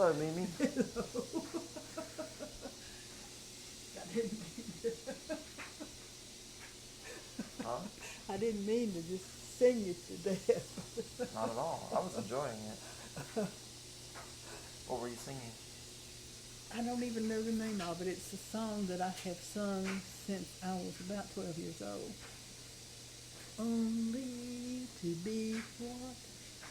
Hello, Mimi. Hello. I didn't mean to. Huh? I didn't mean to just sing you to death. Not at all. I was enjoying it. What were you singing? I don't even know the name of it. It's a song that I have sung since I was about 12 years old. Only to be what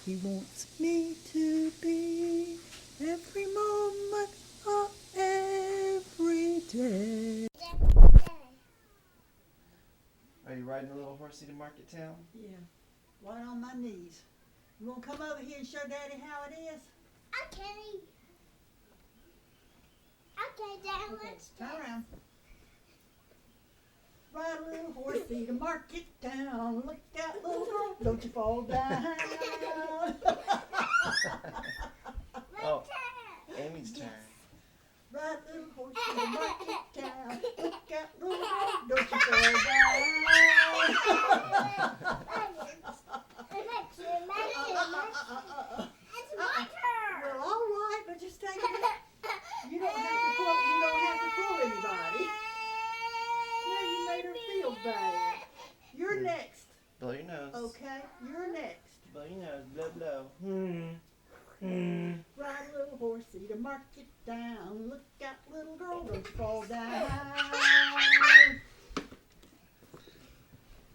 he wants me to be every moment of every day. Are you riding a little horsey to Market Town? Yeah, right on my knees. You want to come over here and show Daddy how it is? Okay. Okay, Dad, Okay, let's turn go. around. Ride a little horsey to Market Town. Look out, little girl, don't you fall down. Oh, Amy's turn. Ride a little horsey to Market Town. Look out, little girl, don't you fall down. It's my turn. Well, all right, but just take it. You don't have to pull. You don't have to pull anybody. Yeah, you made her feel bad. You're next. Blow your nose. Okay, you're next. Blow your nose. Blow, blow. Ride a little horsey to Market Town. Look out, little girl, don't you fall down.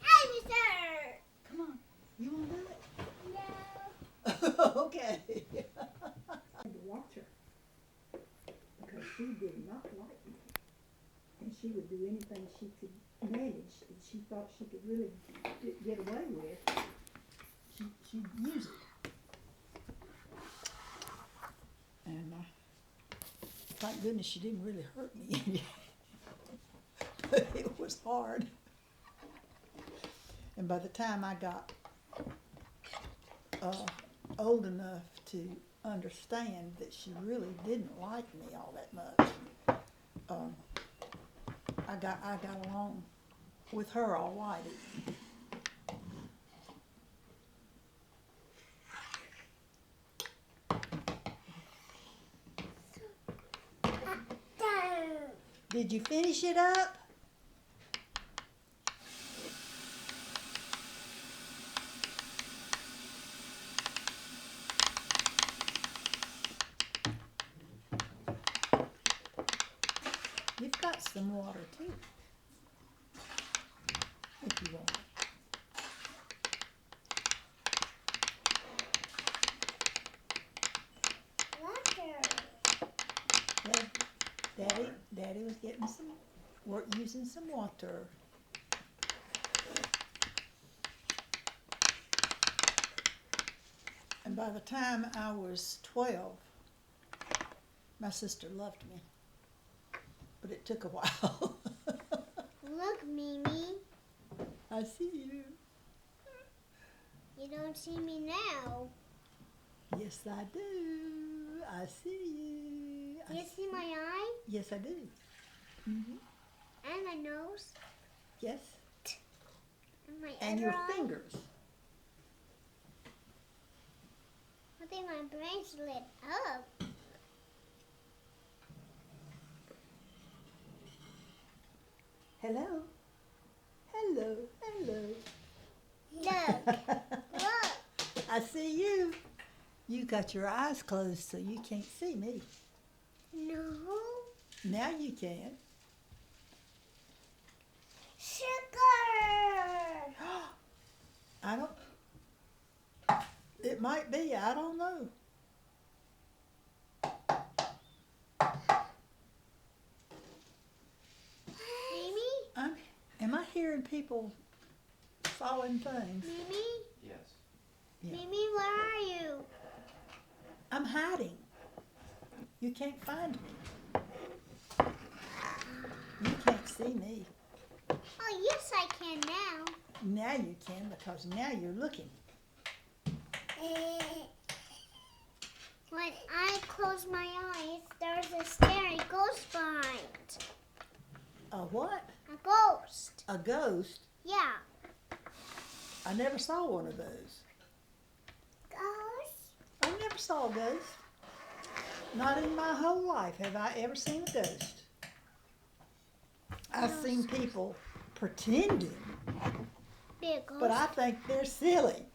Amy's turn. Come on, you want to do it? No. Okay. To watch her because she did not like me, and she would do anything she could manage that she thought she could really get away with. She'd use it, and thank goodness she didn't really hurt me. But it was hard, and by the time I got old enough to understand that she really didn't like me all that much, I got along with her all right. Did you finish it up? You've got some water too, if you want. Well, Daddy was getting using some water. And by the time I was 12, my sister loved me. But it took a while. Look, Mimi. I see you. You don't see me now. Yes, I do. I see you. Do you see my eye? Yes, I do. Mm-hmm. And my nose? Yes. And my And other your eye? fingers. I think my brain's lit up. Hello. Hello. Hello. Look. Look. I see you. You got your eyes closed so you can't see me. No. Now you can. Sugar. I don't. It might be. I don't know. Mimi? Am I hearing people falling things? Mimi? Yes. Yeah. Mimi, where are you? I'm hiding. You can't find me. You can't see me. Oh, yes, I can now. Now you can because now you're looking. When I close my eyes, there's a scary ghost behind. A what? A ghost. A ghost? Yeah. I never saw one of those. Ghost? I never saw a ghost. Not in my whole life have I ever seen a ghost. I've seen people pretending, Be a ghost. but I think they're silly.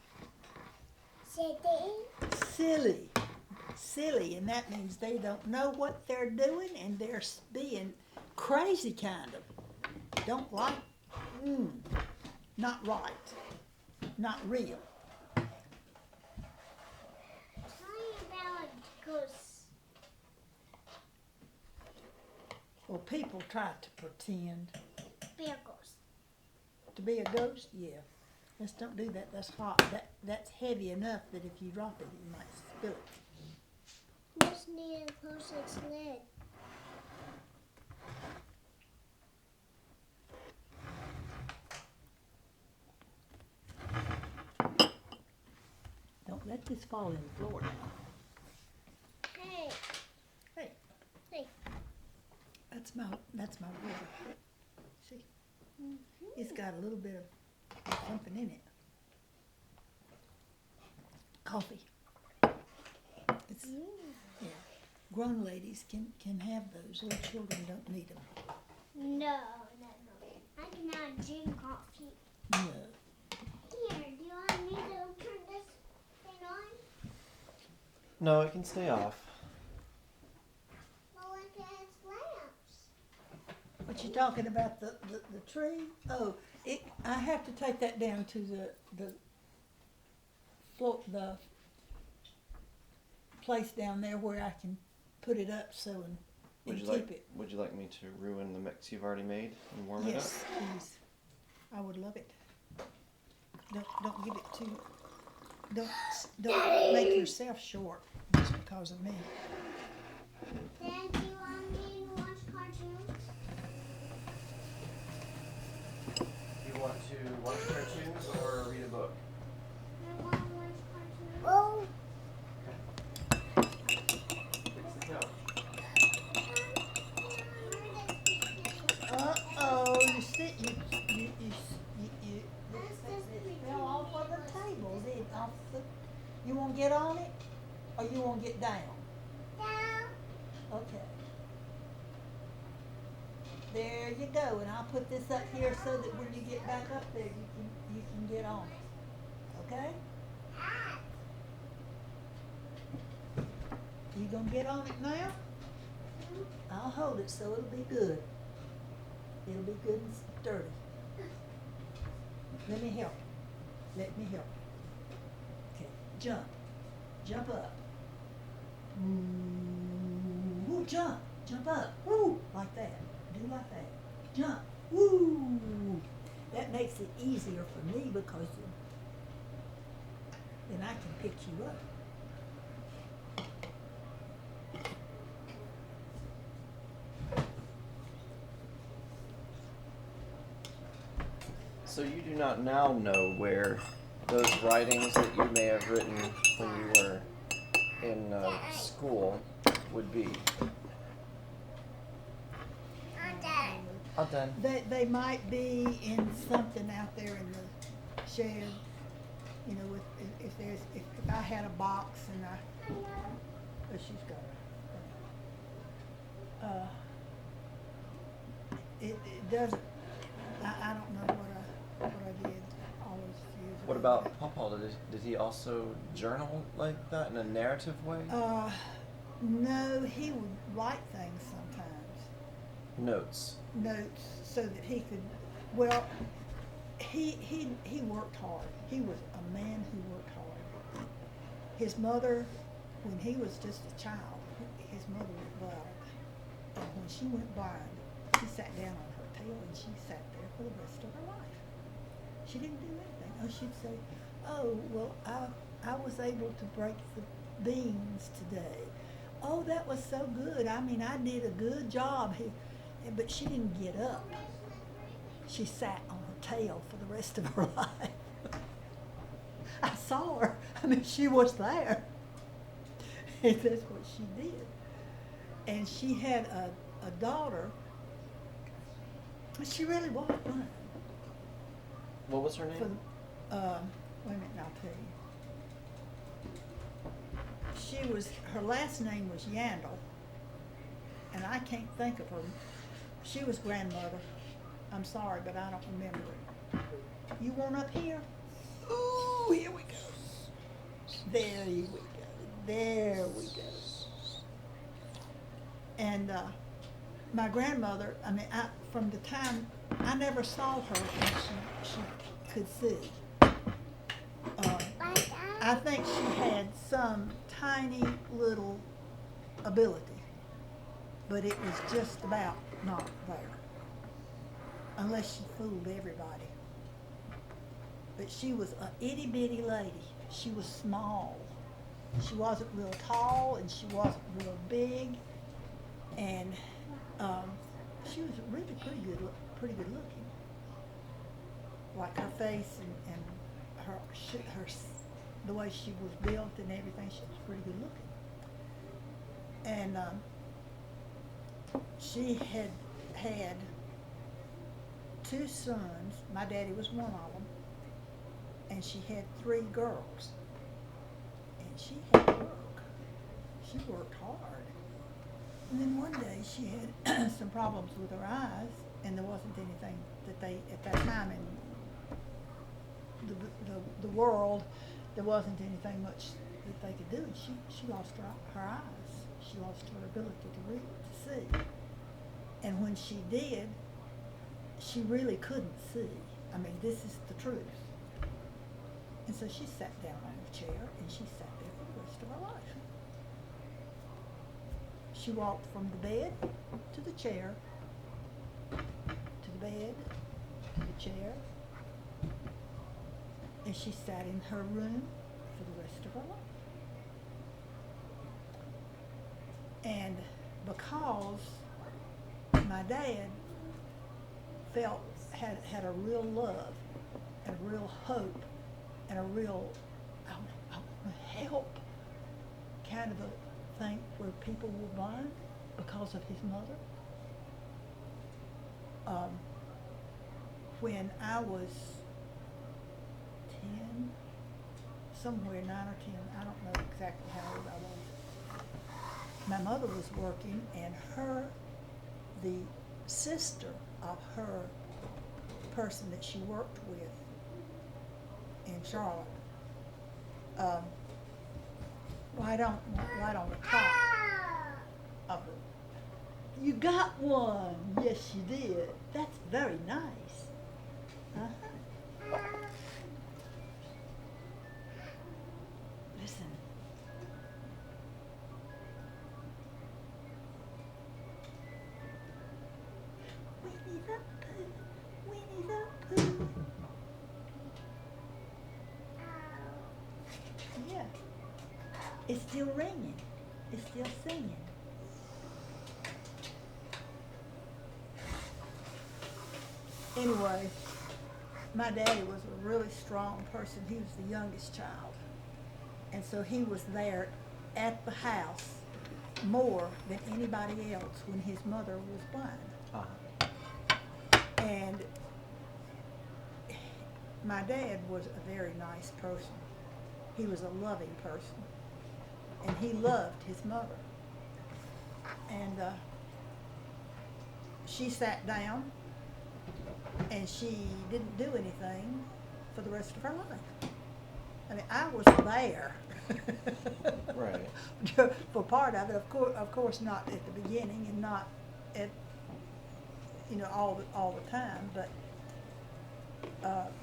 Silly, and that means they don't know what they're doing and they're being crazy kind of. Don't like, not right, not real. Tell me about ghosts. Well, people try to pretend Be a ghost. to be a ghost. Yeah, let's don't do that. That's hot. That's heavy enough that if you drop it, you might spill it. Just need to close its lid. Don't let this fall in the floor now. Hey. Hey. Hey. That's my water. See, it's got a little bit of something in it. Coffee. It's, yeah. Grown ladies can have those. Little children don't need them. No. I cannot drink coffee. No. Here, do you want me to turn this thing on? No, it can stay off. Well, look at its lamps. What you talking about, the tree? Oh, I have to take that down to the floor, the place down there where I can put it up so and keep it. Would you like me to ruin the mix you've already made and warm it up? Yes, please. I would love it. Don't give it too. Don't make yourself short just because of me. Dad, do you want me to watch cartoons? You want to watch cartoons or read a book? I want to watch cartoons. Oh. Fix the couch. Uh-oh, you fell off of the table, did it? You want to get on it or you want to get down? Down. Okay. There you go, and I'll put this up here so that when you get back up there, you can get on it. Okay? You gonna get on it now? I'll hold it so it'll be good. It'll be good and sturdy. Let me help. Let me help. Okay, jump. Jump up. Woo, jump. Jump up. Woo, like that. Do like that. Jump. Woo. That makes it easier for me because then I can pick you up. So you do not now know where those writings that you may have written when you were in school would be. I'm done. They might be in something out there in the shed. You know, if I had a box and but she's got it doesn't. I don't know what I did all those years ago. What about Papa? Did he also journal like that in a narrative way? No, he would write things sometimes. Notes So that he could. Well, he worked hard. He was a man who worked hard. His mother, when he was just a child, his mother was blind, and when she went blind, she sat down on her tail and she sat there for the rest of her life. She didn't do anything. Oh, she'd say, "Oh, well, I was able to break the beams today. Oh, that was so good. I mean, I did a good job." But she didn't get up. She sat on her tail for the rest of her life. I saw her. I mean, she was there. And that's what she did. And she had a daughter. She really was fun. What was her name? Wait a minute, I'll tell you. her last name was Yandle, and I can't think of her. She was grandmother. I'm sorry, but I don't remember it. You want up here? Ooh, here we go. There we go. There we go. And my grandmother, from the time I never saw her when she could see. I think she had some tiny little ability, but it was just about not there, unless she fooled everybody. But she was a itty bitty lady. She was small. She wasn't real tall, and she wasn't real big, and she was really pretty good looking. Like her face and her the way she was built and everything, she was pretty good looking. And she had two sons. My daddy was one of them, and she had 3 girls. And she had work. She worked hard. And then one day she had some problems with her eyes, and there wasn't anything that they, at that time in the world, there wasn't anything much that they could do. And she lost her eyes. She lost her ability to read, to see. And when she did, she really couldn't see. I mean, this is the truth. And so she sat down on the chair, and she sat there for the rest of her life. She walked from the bed to the chair, to the bed, to the chair, and she sat in her room for the rest of her life. And because my dad had a real love and a real hope and a real I want to help kind of a thing where people were blind because of his mother. When I was 10, somewhere 9 or 10, I don't know exactly how old I was. My mother was working, and the sister of her person that she worked with in Charlotte, right on the top of her. You got one. Yes, you did. That's very nice. Uh-huh. Listen. Winnie the Pooh, Winnie the Pooh. Yeah. It's still ringing. It's still singing. Anyway, my daddy was a really strong person. He was the youngest child. And so he was there at the house more than anybody else when his mother was blind. And my dad was a very nice person. He was a loving person. And he loved his mother. And she sat down, and she didn't do anything for the rest of her life. I mean, I was there. Right. For part of it, of course, not at the beginning, and not at all the time. But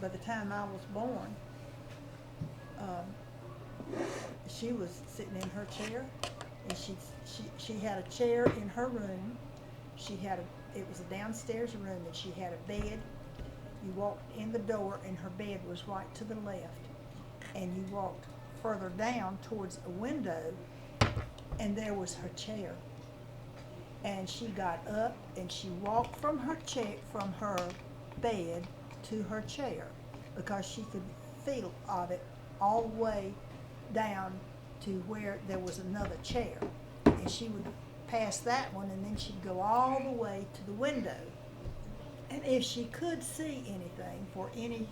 by the time I was born, she was sitting in her chair, and she had a chair in her room. It was a downstairs room, and she had a bed. You walked in the door, and her bed was right to the left. And you walked further down towards a window, and there was her chair. And she got up, and she walked from her bed to her chair, because she could feel of it all the way down to where there was another chair. And she would pass that one, and then she'd go all the way to the window. And if she could see anything, for anything,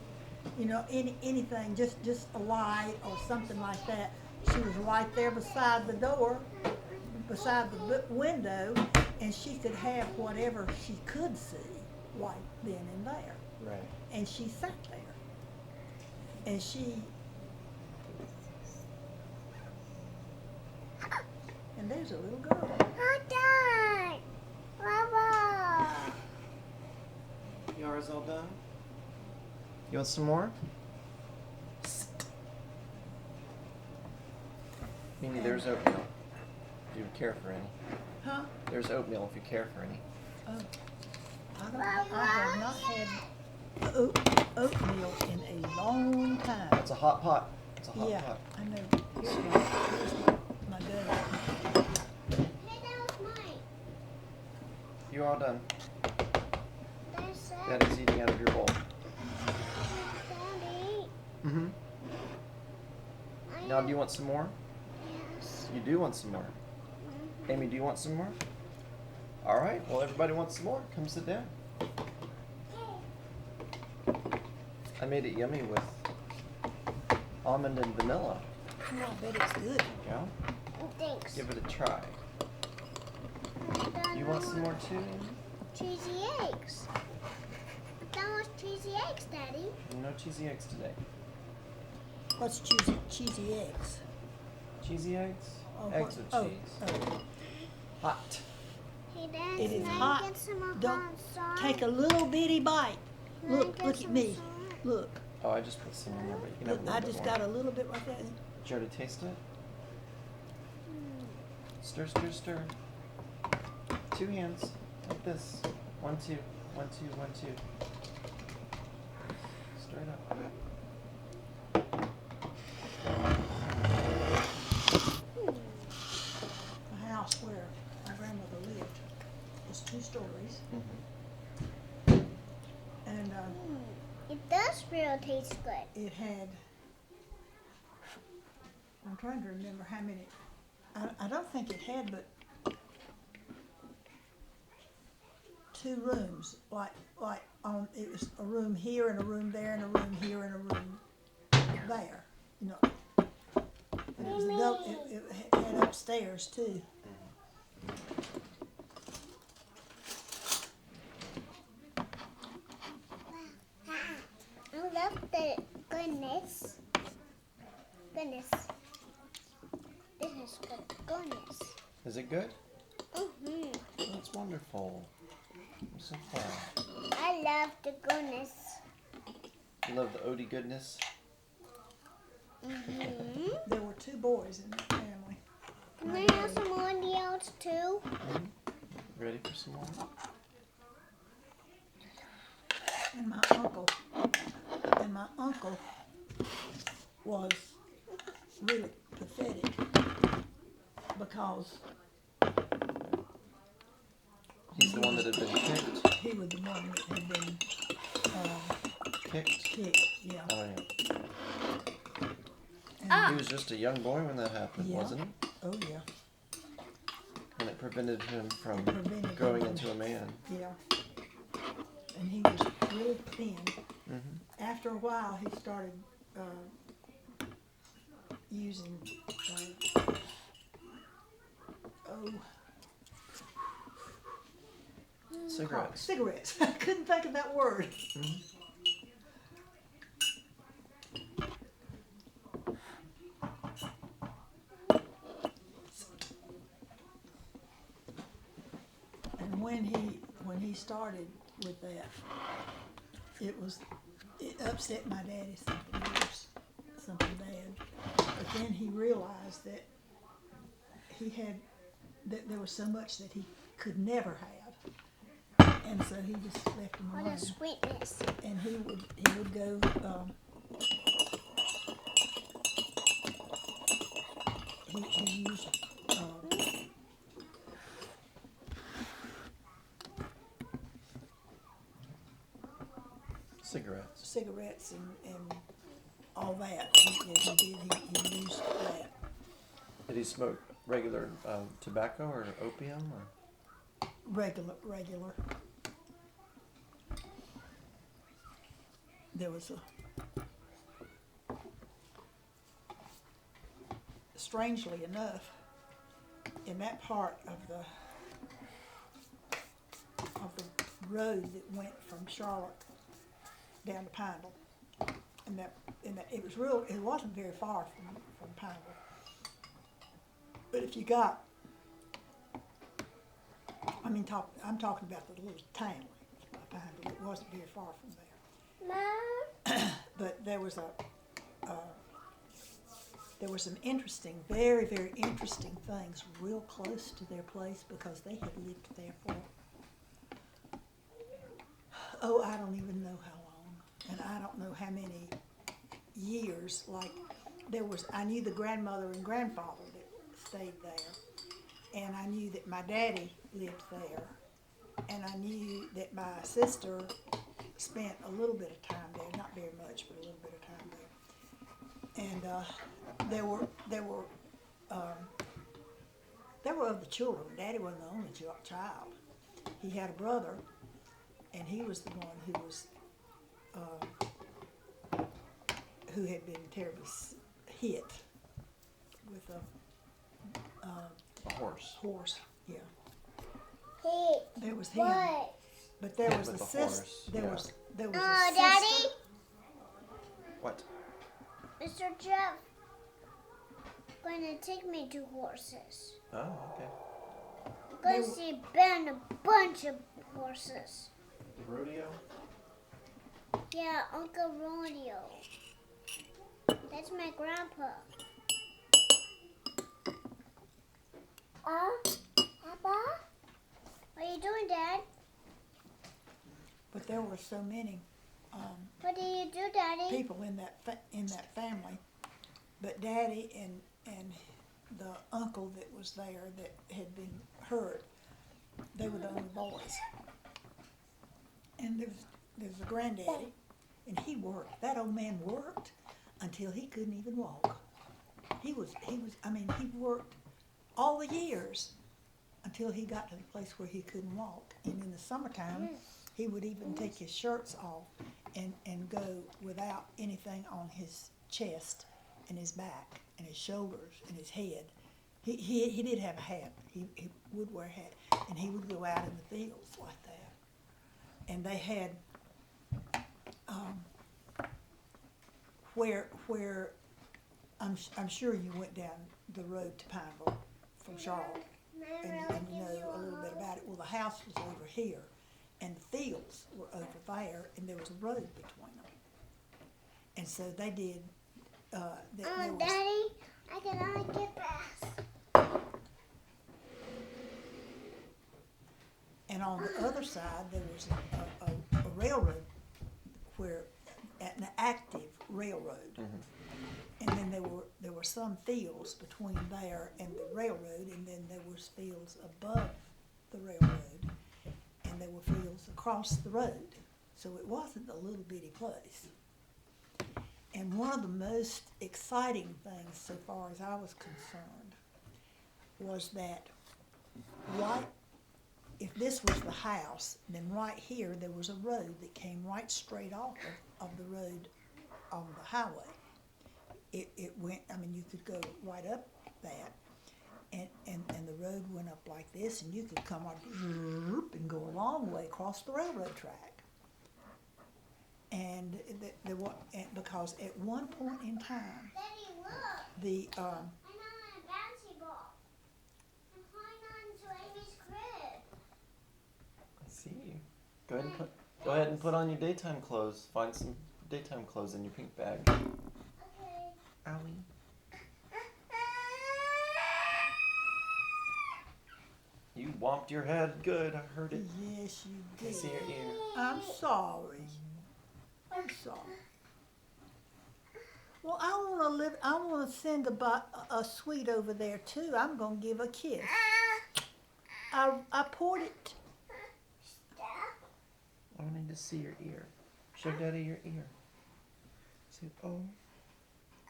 just a light or something like that, She was right there beside the door, beside the window, and she could have whatever she could see right then and there. Right. And she sat there. And and there's a little girl. Hot dog! Bubba! Yours all done? You want some more? Mimi, there's oatmeal. If you care for any. Huh? There's oatmeal if you care for any. Oh. I have not had oatmeal in a long time. It's a hot pot. It's a hot Yeah, pot. I know. Here's my good. Hey, that was mine. You all done? There's Daddy's eating out of your bowl. Daddy. Mm-hmm. Now, do you want some more? Yes. You do want some more. Amy, do you want some more? All right. Well, everybody wants some more. Come sit down. I made it yummy with almond and vanilla. Oh, I bet it's good. Yeah. Thanks. Give it a try. You want some more too, Amy? Cheesy eggs. That was cheesy eggs, Daddy. No cheesy eggs today. What's cheesy eggs? Cheesy eggs? Oh, Eggs what? with cheese. Oh. Hot. Hey, Dad, It is can I hot. get some more Don't hot sauce? take a little bitty bite. Can I Look get at some me. sauce? Look. Oh, I just put some in there, but you can have a Look, little I bit just more. got a little bit right there. Did you already taste it? Mm. Stir, stir, stir. 2 hands, like this. 1, 2, 1, 2, 1, 2. Stir it up. The house where my grandmother lived was 2 stories. Mm-hmm. And It does really taste good. it had, I'm trying to remember how many, I don't think it had but 2 rooms, like it was a room here and a room there and a room here and a room there, you know. And it was it had upstairs too. I love the goodness. Goodness. This is good goodness. Is it good? Mm-hmm. That's wonderful. I'm so proud. I love the goodness. You love the Odie goodness? Mm-hmm. There were 2 boys in that family. Can I have some on the outs too? Ready for some more? And my uncle was really pathetic because He's the one that had been kicked. he was the one that had been Kicked? kicked, yeah. Oh, yeah. And, He was just a young boy when that happened, Yeah. wasn't he? oh yeah, And it prevented him from prevented him growing from- into a man. yeah. And he was really thin. Mm-hmm. After a while, he started using, Cigarettes. cigarettes. I couldn't think of that word. And when he started with that, it upset my daddy something bad. But then he realized that that there was so much that he could never have, and so he just left him What alone. a sweetness. And he would go. He used cigarettes and all that. He did. He used that. Did he smoke regular tobacco or opium? Or? Regular. There was a strangely enough, in that part of the road that went from Charlotte down to Pineville, and that it was real. It wasn't very far from Pineville, but if you got, I'm talking about the little town of Pineville. It wasn't very far from there. Mom. But there was some interesting, very, very interesting things real close to their place because they had lived there for, I don't even know how long, and I don't know how many years. Like I knew the grandmother and grandfather that stayed there, and I knew that my daddy lived there, and I knew that my sister spent a little bit of time there, not very much, but a little bit of time there. And there were other children. Daddy wasn't the only child. He had a brother, and he was the one who had been terribly hit with a horse. Yeah. Hey. There was him. What? But there was a sister. There was a sister. Daddy. What? Mr. Jeff going to take me to horses. Oh, okay. I'm going to see Ben a bunch of horses. Rodeo? Yeah, Uncle Rodeo. That's my grandpa. Papa? What are you doing, Dad? But there were so many What do you do, Daddy? people in that family. But Daddy and the uncle that was there that had been hurt, they were the only boys. And there's a granddaddy, and he worked. That old man worked until he couldn't even walk. He worked all the years until he got to the place where he couldn't walk. And in the summertime, he would even take his shirts off and go without anything on his chest and his back and his shoulders and his head. He did have a hat. He would wear a hat, and he would go out in the fields like that. And they had where I'm sure you went down the road to Pineville from Charlotte, and you know a little bit about it. Well, the house was over here, and the fields were over there, and there was a road between them. And so they did. Daddy, I can only get past. And on the other side, there was a railroad, an active railroad. Mm-hmm. And then there were some fields between there and the railroad, and then there was fields above the railroad, and there were fields across the road. So it wasn't a little bitty place. And one of the most exciting things, so far as I was concerned, was that if this was the house, then right here there was a road that came right straight off of the road on the highway. It went, you could go right up that, and the road went up like this, and you could come up and go a long way across the railroad track. And because at one point in time, Daddy, look. the I'm on a bouncy ball. I'm holding on to Amy's crib. I see you. Go ahead and put on your daytime clothes. Find some daytime clothes in your pink bag. Okay. Owie. You whomped your head. Good, I heard it. Yes, you I did. see your ear. I'm sorry. I'm sorry. Well, I want to send a sweet over there too. I'm gonna give a kiss. I poured it. I need to see your ear. Show Daddy your ear. Say, oh,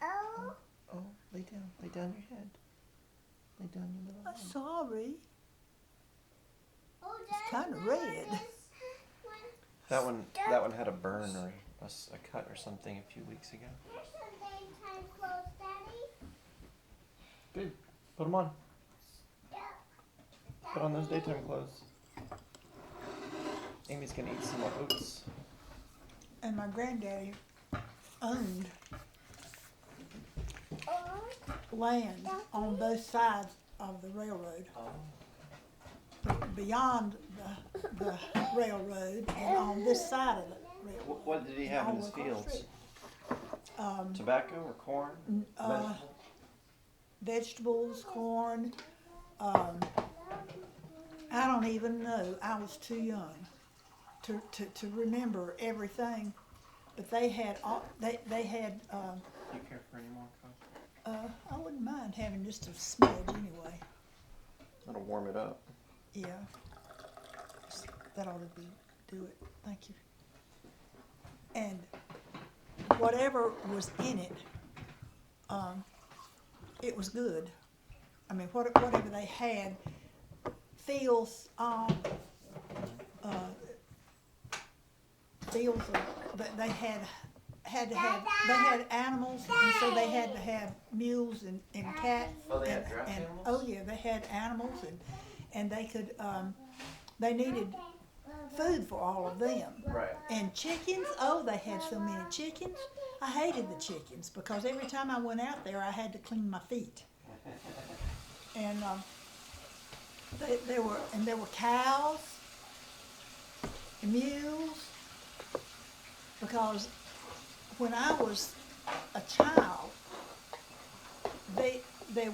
Oh. oh, lay down your head. Lay down your little I'm head. sorry. Oh, It's kind of red. That one had a burn or a cut or something a few weeks ago. Here's some daytime clothes, Daddy. Good. Put them on. Put on those daytime clothes. Amy's gonna eat some more oats. And my granddaddy owned land on both sides of the railroad. Oh. Beyond the railroad and on this side of the railroad. What did he have in his All across the fields? street. Tobacco or corn? Vegetables, corn. I don't even know. I was too young to remember everything. But they had they had. Do you care for any more coffee? I wouldn't mind having just a smidge anyway. That'll warm it up. Yeah. That ought to do it. Thank you. And whatever was in it, it was good. I mean, whatever they had, fields of, but they had animals, and so they had to have mules and cats. Oh, they had draft animals? Oh yeah, they had animals, and they could, they needed food for all of them. Right. And chickens, oh, they had so many chickens. I hated the chickens because every time I went out there, I had to clean my feet. And there were cows and mules, because when I was a child, they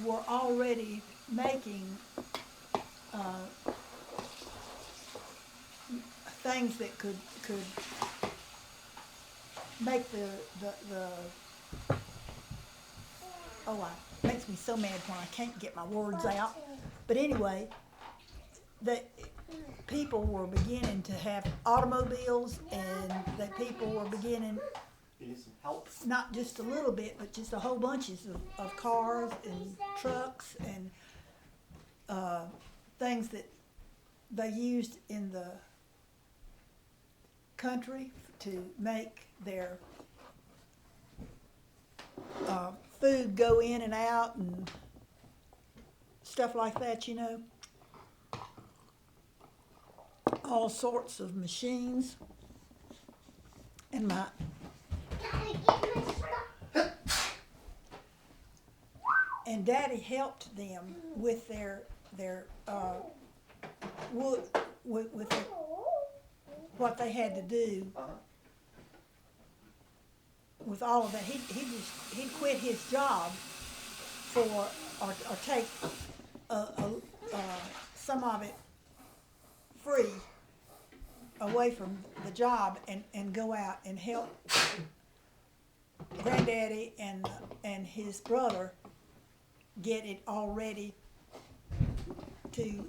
were already making things that could make the it makes me so mad when I can't get my words out. But anyway, that people were beginning to have automobiles, and that people were beginning, You need some help? not just a little bit, but just a whole bunches of cars and trucks and things that they used in the country to make their food go in and out and stuff like that, you know. All sorts of machines. And and Daddy helped them with their wood, with what they had to do with all of that. He'd quit his job for or take some of it free away from the job and go out and help Granddaddy and his brother get it all ready to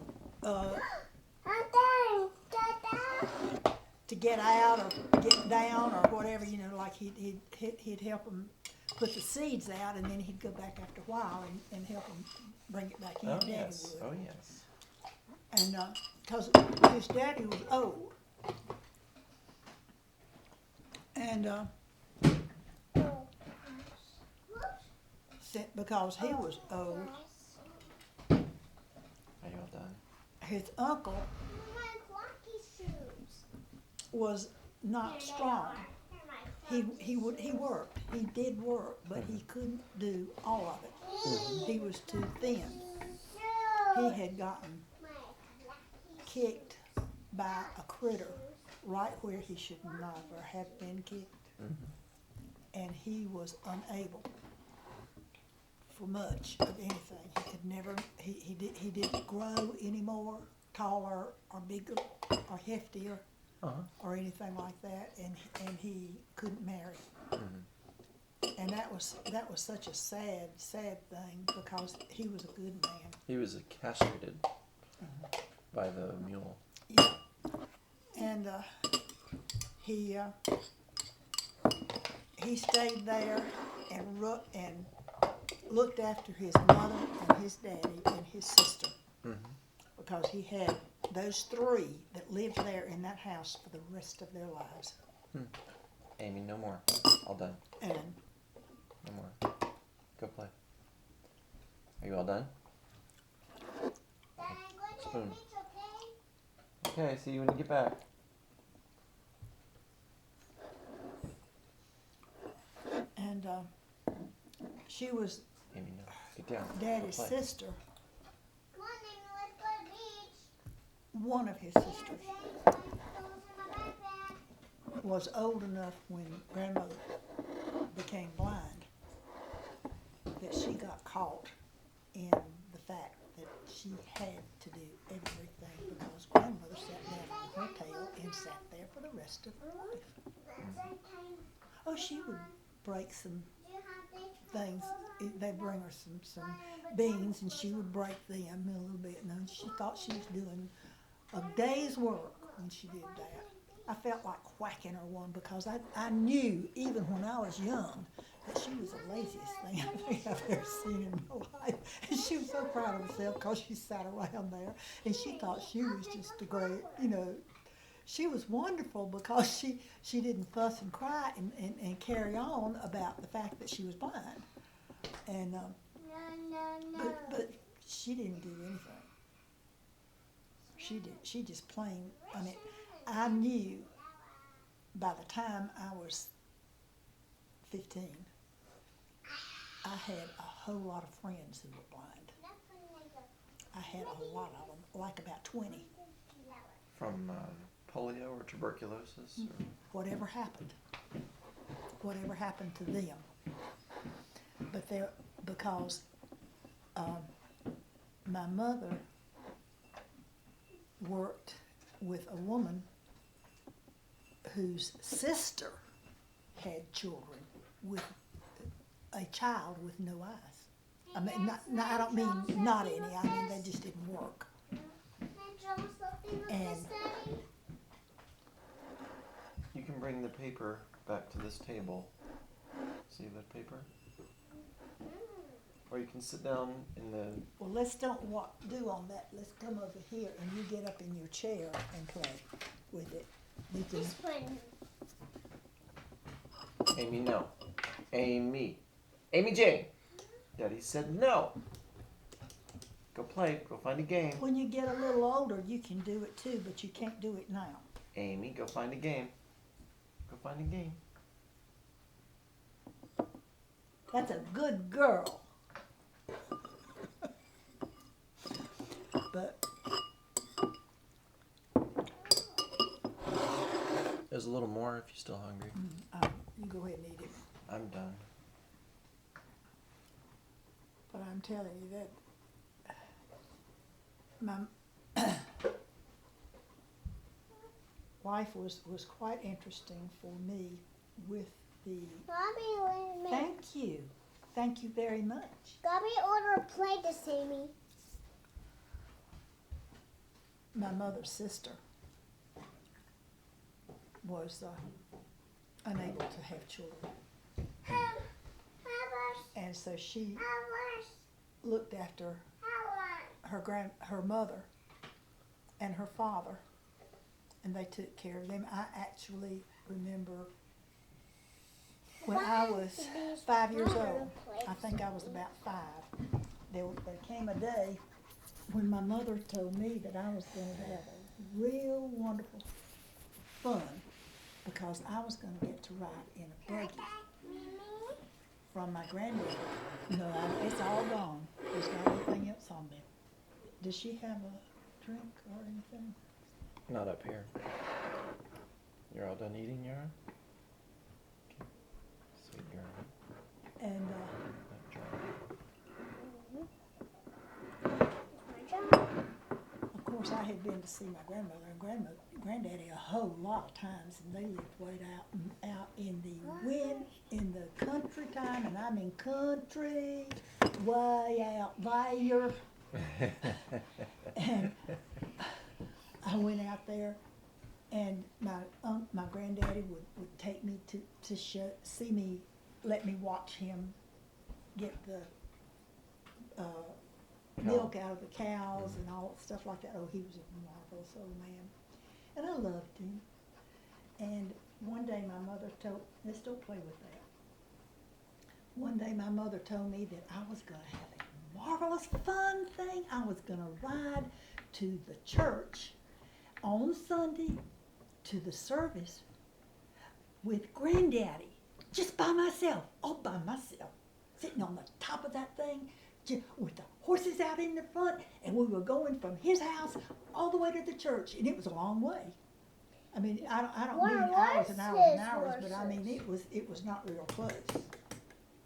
get out or get down or whatever, you know, like he'd help them put the seeds out, and then he'd go back after a while and help them bring it back in. Oh, Daddy yes. would. Oh, yes. And because his daddy was old, and because he was old, Are you all done? his uncle was not strong. He worked. He did work, but he couldn't do all of it. He was too thin. He had gotten kicked by a critter right where he should never have been kicked. And he was unable for much of anything. He could never, he didn't grow anymore, taller or bigger or heftier or anything like that, and he couldn't marry. And that was such a sad thing, because he was a good man. He was castrated by the mule. Yeah. And he stayed there and looked after his mother and his daddy and his sister, because he had those three that lived there in that house for the rest of their lives. Amy, no more. All done. And No more. Go play. Are you all done? Dad, I'm going to Spoon. the beach, okay? Okay, see you when you get back. And she was Amy, no. Get down. Daddy's Go play. sister, Come on, Amy, let's go to the beach. one of his sisters, James, my clothes in my backpack. was old enough when grandmother became blind that she got caught in the fact that she had to do everything because grandmother sat down on her tail and sat there for the rest of her life. Oh, she would break some things. They'd bring her some beans and she would break them a little bit. And she thought she was doing a day's work when she did that. I felt like whacking her one because I knew even when I was young that she was the laziest thing I think I've ever seen in my life. And she was so proud of herself because she sat around there and she thought she was just a great, she was wonderful because she didn't fuss and cry and carry on about the fact that she was blind. And but she didn't do anything. She just plain, I knew by the time I was 15, I had a whole lot of friends who were blind. I had a lot of them, like about 20. From polio or tuberculosis? Or? Whatever happened to them. But because my mother worked with a woman whose sister had children with a child with no eyes. I mean, I don't mean not any. I mean they just didn't work. And You can bring the paper back to this table. See that paper? Or you can sit down in the... well, let's don't do on that. Let's come over here and you get up in your chair and play with it. You can, This one. Amy, no. Amy. Amy Jane. Daddy said no. Go play. Go find a game. when you get a little older, you can do it too, but you can't do it now. Amy, go find a game. Go find a game. That's a good girl. But There's a little more if you're still hungry. you go ahead and eat it. I'm done. But I'm telling you that my wife was quite interesting for me with the. Bobby, wait a minute. Thank you very much. Bobby, order a plate to see me. My mother's sister was unable to have children, and so she looked after her mother and her father, and they took care of them. I actually remember when I was 5 years old. I think I was about 5. There came a day when my mother told me that I was going to have a real wonderful fun because I was going to get to ride in a buggy from my granddad. No, it's all gone. There's not anything else on there. Does she have a drink or anything? Not up here. You're all done eating, Yara? Okay. Sweet girl. And That jar. of course, I had been to see my grandmother and granddaddy a whole lot of times, and they lived way out in the wind, in the country time, and I mean country, way out there. And I went out there, and my granddaddy would take me to let me watch him get the milk out of the cows and all stuff like that. Oh, he was a marvelous old man. And I loved him. And one day my mother told, let's don't play with that. One day my mother told me that I was going to have a marvelous fun thing. I was going to ride to the church on Sunday to the service with Granddaddy, just by myself, all by myself, sitting on the top of that thing, with the horses out in the front, and we were going from his house all the way to the church, and it was a long way. I mean, I don't Where mean hours was and hours and his hours, but I mean horses? it was not real close.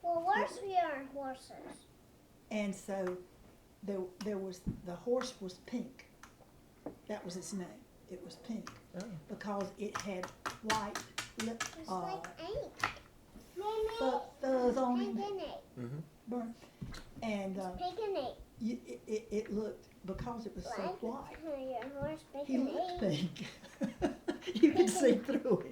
Well, where's your horses? And so there was, the horse was Pink. That was its name. It was Pink Oh. because it had white It's like ink. fuzz on Pink it. and ink. Mm-hmm. Burn. And Pink and ink. it looked, because it was so Like white, your horse pink he and looked ink. pink. You could see through him.